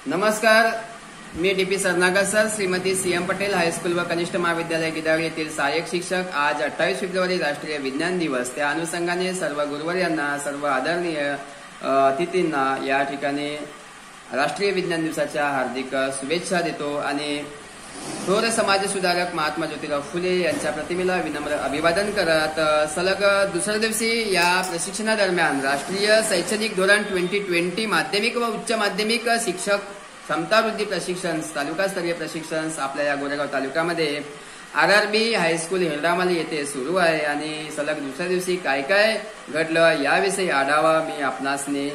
नमस्कार, मी DP Saranagar sir, Shrimati CM Patel high school व कनिष्ठ महाविद्यालय गिदाळ येथील सहाय्यक शिक्षक। आज 28 फेब्रुवारी राष्ट्रीय विज्ञान दिवस, त्या अनुषंगाने सर्व गुरुवर यांना, सर्व आदरणीय अतिथींना या ठिकाणी राष्ट्रीय विज्ञान दिवसाच्या हार्दिक शुभेच्छा देतो आणि थोर समाज सुधारक महात्मा ज्योतिराव फुले यांच्या प्रतिमेला विनम्र अभिवादन करत सलग दुसऱ्या दिवशी या प्रशिक्षणादरम्यान राष्ट्रीय शैक्षणिक धोरण 2020 माध्यमिक व उच्च माध्यमिक शिक्षक क्षमतावृद्धी प्रशिक्षण तालुकास्तरीय प्रशिक्षण आपल्या या गोरेगाव तालुक्यामध्ये आरआरबी हायस्कूल हिरडामाली येथे सुरू आहे आणि सलग दुसऱ्या दिवशी काय काय घडलं याविषयी आढावा मी आपणासने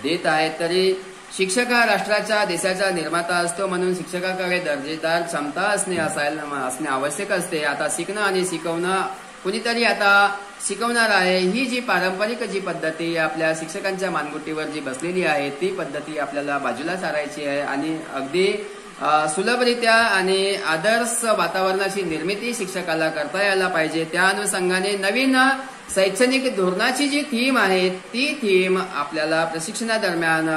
देत आहे। तरी शिक्षक हा राष्ट्राच्या देशाचा निर्माता असतो, म्हणून शिक्षकाकडे दर्जेदार क्षमता असणे आवश्यक असते। आता शिकणं आणि शिकवणं कुणीतरी आता शिकवणार आहे, ही जी पारंपरिक जी पद्धती आपल्या शिक्षकांच्या मानगुटीवर जी बसलेली आहे ती पद्धती आपल्याला बाजूला सारायची आहे आणि अगदी सुलभरित्या आणि आदर्श वातावरणाची निर्मिती शिक्षकाला करता यायला पाहिजे। त्या अनुषंगाने नवीन शैक्षणिक धोरणाची जी थीम आहे ती थीम आपल्याला प्रशिक्षणादरम्यान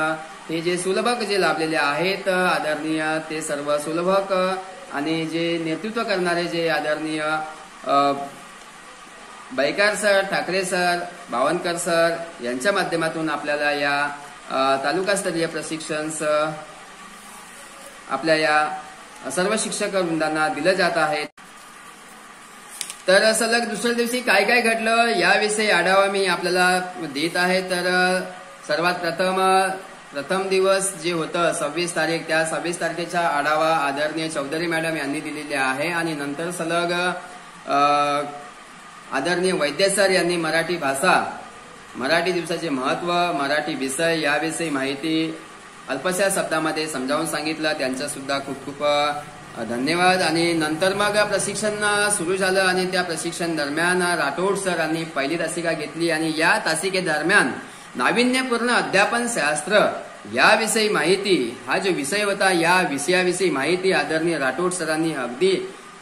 हे जे सुलभक जे लाभलेले आहेत आदरणीय ते सर्व सुलभक आणि जे नेतृत्व करणारे जे आदरणीय Baikar sir, Thackeray sir, Bawankar sir यांच्या माध्यमातून आपल्याला या तालुकास्तरीय प्रशिक्षण आपल्या या सर्व शिक्षक वृंदांना दिलं जात आहे। तर सलग दुसऱ्या दिवशी काय काय घडलं याविषयी आढावा मी आपल्याला देत आहे। तर सर्वात प्रथम दिवस जे होतं 26 तारीख, त्या 26 तारखेचा आढावा आदरणीय चौधरी मॅडम यांनी दिलेला आहे आणि नंतर सलग आदरणीय वैद्य सर यांनी मराठी भाषा, मराठी दिवसाचे महत्व, मराठी विषय याविषयी माहिती अल्पशा शब्दामध्ये समजावून सांगितलं। त्यांचा सुद्धा खूप खूप धन्यवाद। आणि नंतर मग प्रशिक्षण सुरू झालं आणि त्या प्रशिक्षण दरम्यान राठोड सरांनी पहिली तासिका घेतली आणि या तासिकेदरम्यान नाविन्यपूर्ण अध्यापन शास्त्र याविषयी माहिती, हा जो विषय होता या विषयाविषयी माहिती आदरणीय राठोड सरांनी अगदी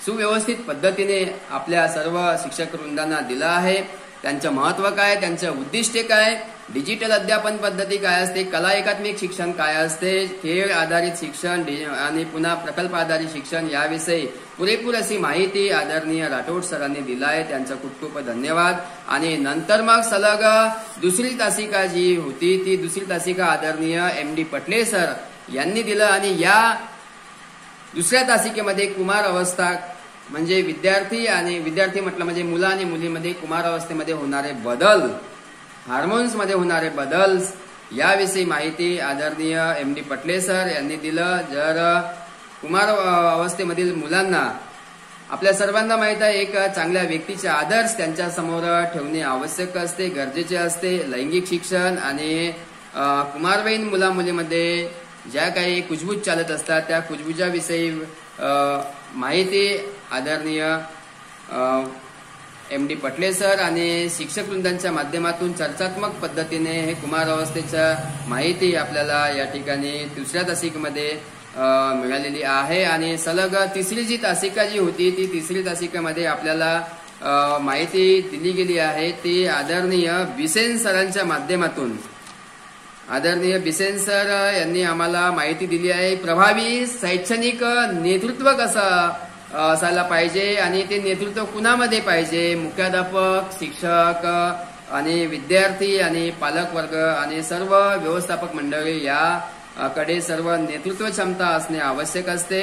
सुव्यवस्थित पद्धतीने आपल्या सर्व शिक्षक वृंदांना दिला आहे। त्यांचं महत्व काय, त्यांचं उद्दिष्टे काय, डिजिटल अध्यापन पद्धती काय असते, कला एकात्मिक शिक्षण काय असते, खेळ आधारित शिक्षण आणि पुन्हा प्रकल्प आधारित शिक्षण याविषयी पुरेपूर अशी माहिती आदरणीय राठोड सरांनी दिला आहे। त्यांचं खूप खूप धन्यवाद। आणि नंतर मग सलग दुसरी तासिका जी होती ती दुसरी तासिका आदरणीय MD पटले सर यांनी दिलं आणि या दुसऱ्या तासिकेमध्ये कुमार अवस्था म्हणजे विद्यार्थी म्हटलं म्हणजे मुलं आणि मुलीमध्ये कुमार अवस्थेमध्ये होणारे बदल, हार्मोन्स मध्ये होणारे बदल याविषयी माहिती आदरणीय MD पटले सर यांनी दिलं। जर कुमार अवस्थेमधील मुलांना आपल्या सर्वांना माहित आहे एक चांगल्या व्यक्तीचे आदर्श त्यांच्या समोर ठेवणे आवश्यक असते, गरजेचे असते। लैंगिक शिक्षण आणि कुमारवयीन मुला मुलीमध्ये ज्या काही कुजबूज चालत असतात त्या कुजबुजाविषयी माहिती आदरणीय MD पटले सर आणि शिक्षक वृंदांच्या माध्यमातून चर्चात्मक पद्धतीने हे कुमार अवस्थेच्या माहिती आपल्याला या ठिकाणी दुसऱ्या तासिकेमध्ये मिळालेली आहे। आणि सलग तिसरी जी तासिका जी होती ती तिसरी तासिकेमध्ये आपल्याला माहिती दिली गेली आहे ती आदरणीय बिसेन सरांच्या माध्यमातून आदरणीय बिसेन सर यांनी आम्हाला माहिती दिली आहे प्रभावी शैक्षणिक नेतृत्व कसं असायला पाहिजे आणि ते नेतृत्व कुणामध्ये पाहिजे, मुख्याध्यापक, शिक्षक आणि विद्यार्थी आणि पालक वर्ग आणि सर्व व्यवस्थापक मंडळी याकडे सर्व नेतृत्व क्षमता असणे आवश्यक असते।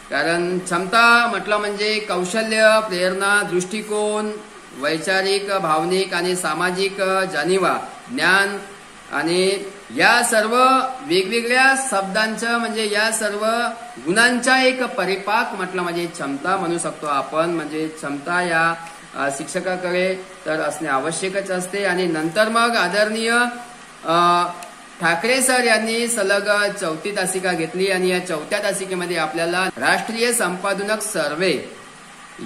कारण क्षमता म्हटलं म्हणजे कौशल्य, प्रेरणा, दृष्टिकोन, वैचारिक, भावनिक आणि सामाजिक जाणीवा, ज्ञान आणि या सर्व वेगवेगळ्या शब्दांचं म्हणजे या सर्व गुणांचा एक परिपाक म्हटलं म्हणजे क्षमता म्हणू शकतो आपण। म्हणजे क्षमता या शिक्षकाकडे तर असणे आवश्यकच असते। आणि नंतर मग आदरणीय ठाकरे सर यांनी सलग चौथी तासिका घेतली आणि या चौथ्या तासिकेमध्ये आपल्याला राष्ट्रीय संपादनक सर्वे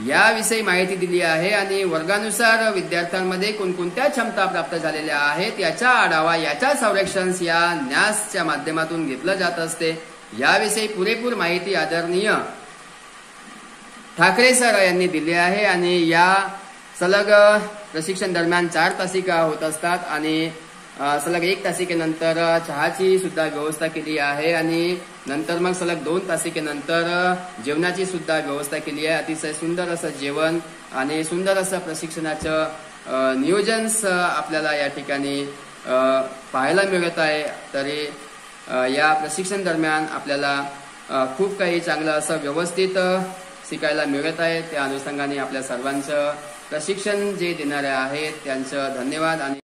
याविषयी माहिती दिली आहे आणि वर्गानुसार विद्यार्थ्यांमध्ये कोणकोणत्या क्षमता प्राप्त झालेल्या आहेत याचा आढावा, याचा संरक्षण या न्यासच्या माध्यमातून घेतलं जात असते। याविषयी पुरेपूर माहिती आदरणीय ठाकरे सर यांनी दिली आहे आणि या सलग प्रशिक्षण दरम्यान 4 तासिका होत असतात आणि सलग 1 तासिकेनंतर चहाची सुद्धा व्यवस्था केली आहे आणि नंतर मग सलग 2 तासिकेनंतर जेवणाची सुद्धा व्यवस्था केली आहे. अतिशय सुंदर असं जेवण आणि सुंदर असं प्रशिक्षणाचं नियोजन आपल्याला या ठिकाणी पाहायला मिळत आहे. तरी या प्रशिक्षण दरम्यान आपल्याला खूप काही चांगलं असं व्यवस्थित शिकायला मिळत आहे. त्या अनुषंगाने आपल्या सर्वांचं प्रशिक्षण जे देणारे आहेत त्यांचं धन्यवाद आणि